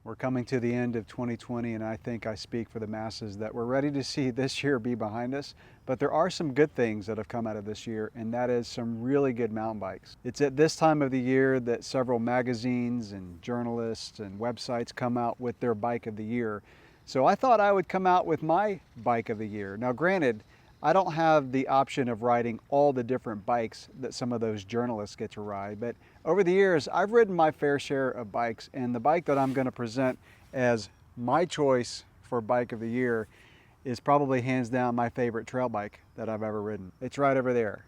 We're coming to the end of 2020, and I think I speak for the masses that we're ready to see this year be behind us. But there are some good things that have come out of this year, and that is some really good mountain bikes. It's at this time of the year that several magazines and journalists and websites come out with their bike of the year. So I thought I would come out with my bike of the year. Now granted, I don't have the option of riding all the different bikes that some of those journalists get to ride, but over the years I've ridden my fair share of bikes, and the bike that I'm going to present as my choice for bike of the year is probably hands down my favorite trail bike that I've ever ridden. It's right over there.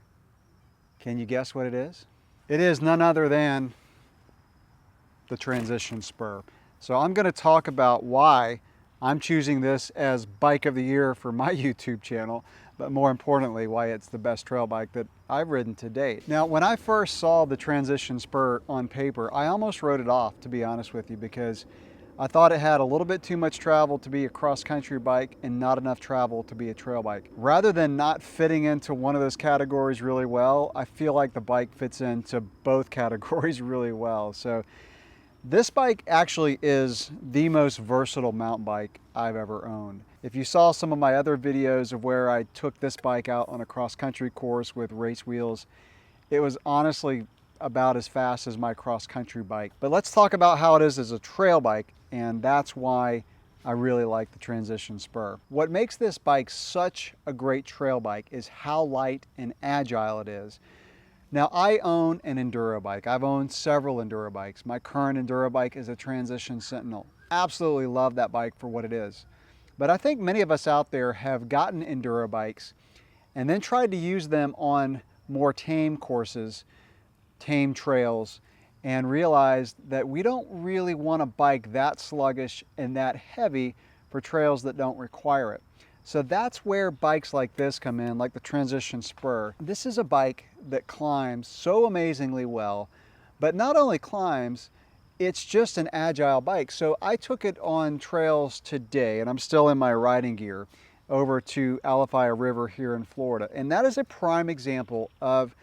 Can you guess what it is? It is none other than the Transition Spur. So I'm going to talk about why I'm choosing this as bike of the year for my YouTube channel, but more importantly, why it's the best trail bike that I've ridden to date. Now, when I first saw the Transition Spur on paper, I almost wrote it off, to be honest with you, because I thought it had a little bit too much travel to be a cross-country bike and not enough travel to be a trail bike. Rather than not fitting into one of those categories really well, I feel like the bike fits into both categories really well. So this bike actually is the most versatile mountain bike I've ever owned. If you saw some of my other videos of where I took this bike out on a cross-country course with race wheels, it was honestly about as fast as my cross-country bike. But let's talk about how it is as a trail bike, and that's why I really like the Transition Spur. What makes this bike such a great trail bike is how light and agile it is. Now, I own an enduro bike. I've owned several enduro bikes. My current enduro bike is a Transition Sentinel. Absolutely love that bike for what it is. But I think many of us out there have gotten enduro bikes and then tried to use them on more tame courses, tame trails, and realized that we don't really want a bike that sluggish and that heavy for trails that don't require it. So that's where bikes like this come in, like the Transition Spur. This is a bike that climbs so amazingly well, but not only climbs, it's just an agile bike. So I took it on trails today, and I'm still in my riding gear, over to Alafia River here in Florida. And that is a prime example of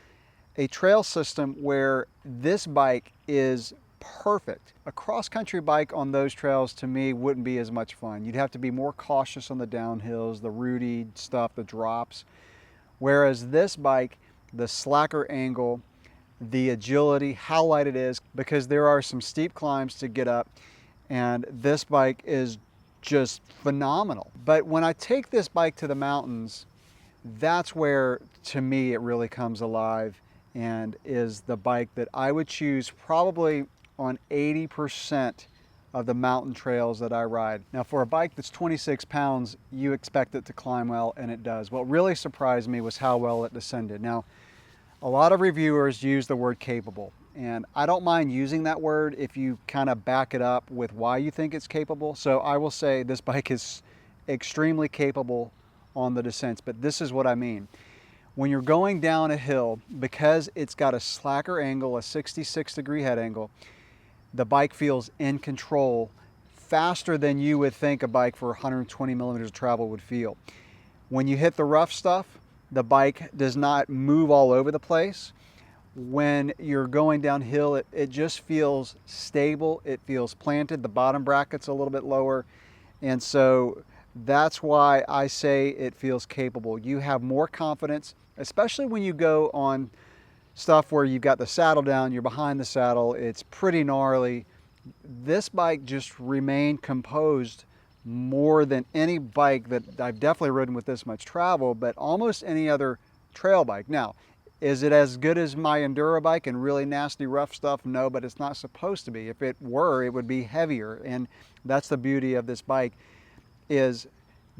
a trail system where this bike is perfect. A cross-country bike on those trails to me wouldn't be as much fun. You'd have to be more cautious on the downhills, the rooty stuff, the drops. Whereas this bike, the slacker angle, the agility, how light it is, because there are some steep climbs to get up, and this bike is just phenomenal. But when I take this bike to the mountains, that's where, to me, it really comes alive and is the bike that I would choose probably on 80% of the mountain trails that I ride. Now, for a bike that's 26 pounds, you expect it to climb well, and it does. What really surprised me was how well it descended. Now, a lot of reviewers use the word capable, and I don't mind using that word if you kind of back it up with why you think it's capable. So I will say this bike is extremely capable on the descents, but this is what I mean. When you're going down a hill, because it's got a slacker angle, a 66-degree head angle, the bike feels in control faster than you would think a bike for 120 millimeters of travel would feel. When you hit the rough stuff, the bike does not move all over the place. When you're going downhill, it just feels stable. It feels planted. The bottom bracket's a little bit lower. And so that's why I say it feels capable. You have more confidence, especially when you go on stuff where you've got the saddle down, you're behind the saddle, it's pretty gnarly. This bike just remained composed more than any bike that I've definitely ridden with this much travel, but almost any other trail bike. Now, is it as good as my enduro bike and really nasty rough stuff? No, but it's not supposed to be. If it were, it would be heavier. And that's the beauty of this bike, is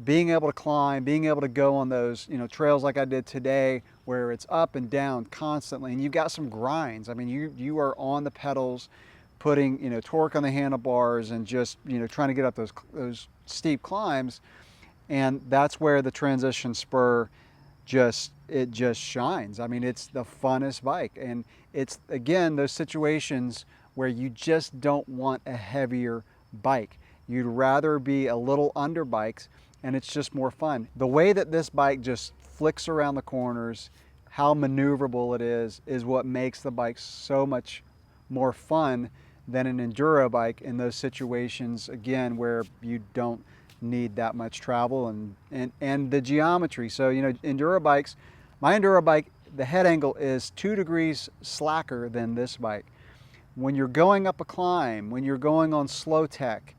being able to climb, being able to go on those, trails like I did today, where it's up and down constantly, and you've got some grinds. I mean, you are on the pedals, putting torque on the handlebars, and just trying to get up those steep climbs. And that's where the Transition Spur just shines. I mean, it's the funnest bike, and it's, again, those situations where you just don't want a heavier bike. You'd rather be a little under bikes, and it's just more fun. The way that this bike just flicks around the corners, how maneuverable it is what makes the bike so much more fun than an enduro bike in those situations, again, where you don't need that much travel and the geometry. So, you know, enduro bikes, my enduro bike, the head angle is 2 degrees slacker than this bike. When you're going up a climb, when you're going on slow tech,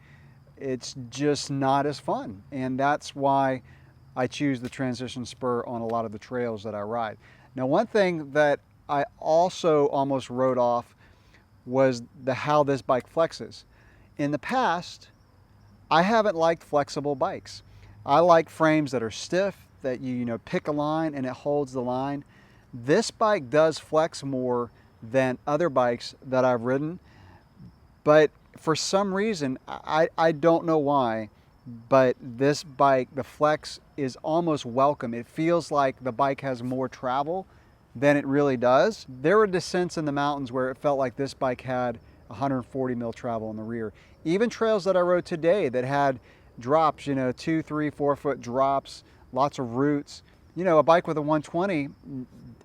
it's just not as fun. And that's why I choose the Transition Spur on a lot of the trails that I ride. Now, one thing that I also almost wrote off was how this bike flexes. In the past, I haven't liked flexible bikes. I like frames that are stiff, that you know, pick a line and it holds the line. This bike does flex more than other bikes that I've ridden, but for some reason, I don't know why, but this bike, the flex is almost welcome. It feels like the bike has more travel than it really does. There were descents in the mountains where it felt like this bike had 140 mil travel in the rear. Even trails that I rode today that had drops, you know, 2, 3, 4 foot drops, lots of roots. You know, a bike with a 120,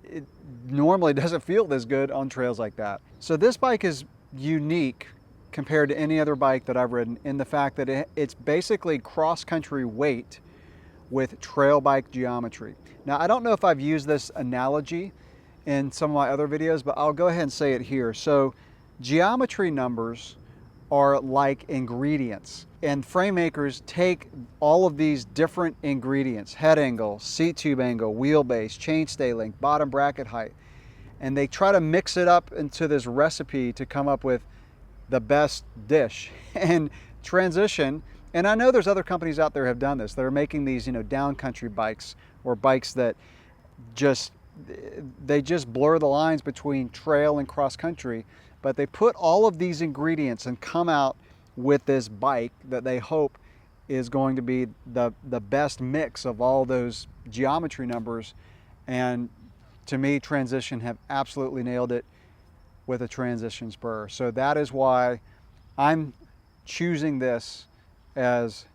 it normally doesn't feel this good on trails like that. So this bike is unique compared to any other bike that I've ridden in the fact that it's basically cross-country weight with trail bike geometry. Now, I don't know if I've used this analogy in some of my other videos, but I'll go ahead and say it here. So geometry numbers are like ingredients, and frame makers take all of these different ingredients, head angle, seat tube angle, wheelbase, chainstay length, bottom bracket height, and they try to mix it up into this recipe to come up with the best dish. And Transition, and I know there's other companies out there have done this, that are making these, you know, downcountry bikes, or bikes that just blur the lines between trail and cross country, but they put all of these ingredients and come out with this bike that they hope is going to be the best mix of all those geometry numbers. And to me, Transition have absolutely nailed it with a Transition Spur. So that is why I'm choosing this as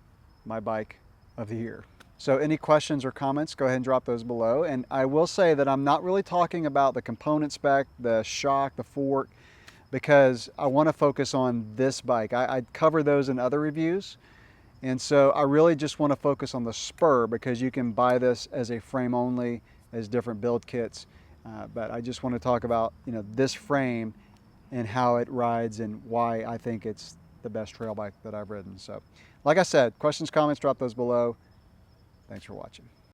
my bike of the year. So any questions or comments, go ahead and drop those below. And I will say that I'm not really talking about the component spec, the shock, the fork, because I want to focus on this bike. I cover those in other reviews. And so I really just want to focus on the Spur, because you can buy this as a frame only, as different build kits. But I just want to talk about, you know, this frame and how it rides and why I think it's the best trail bike that I've ridden. So like I said, questions, comments, drop those below. Thanks for watching.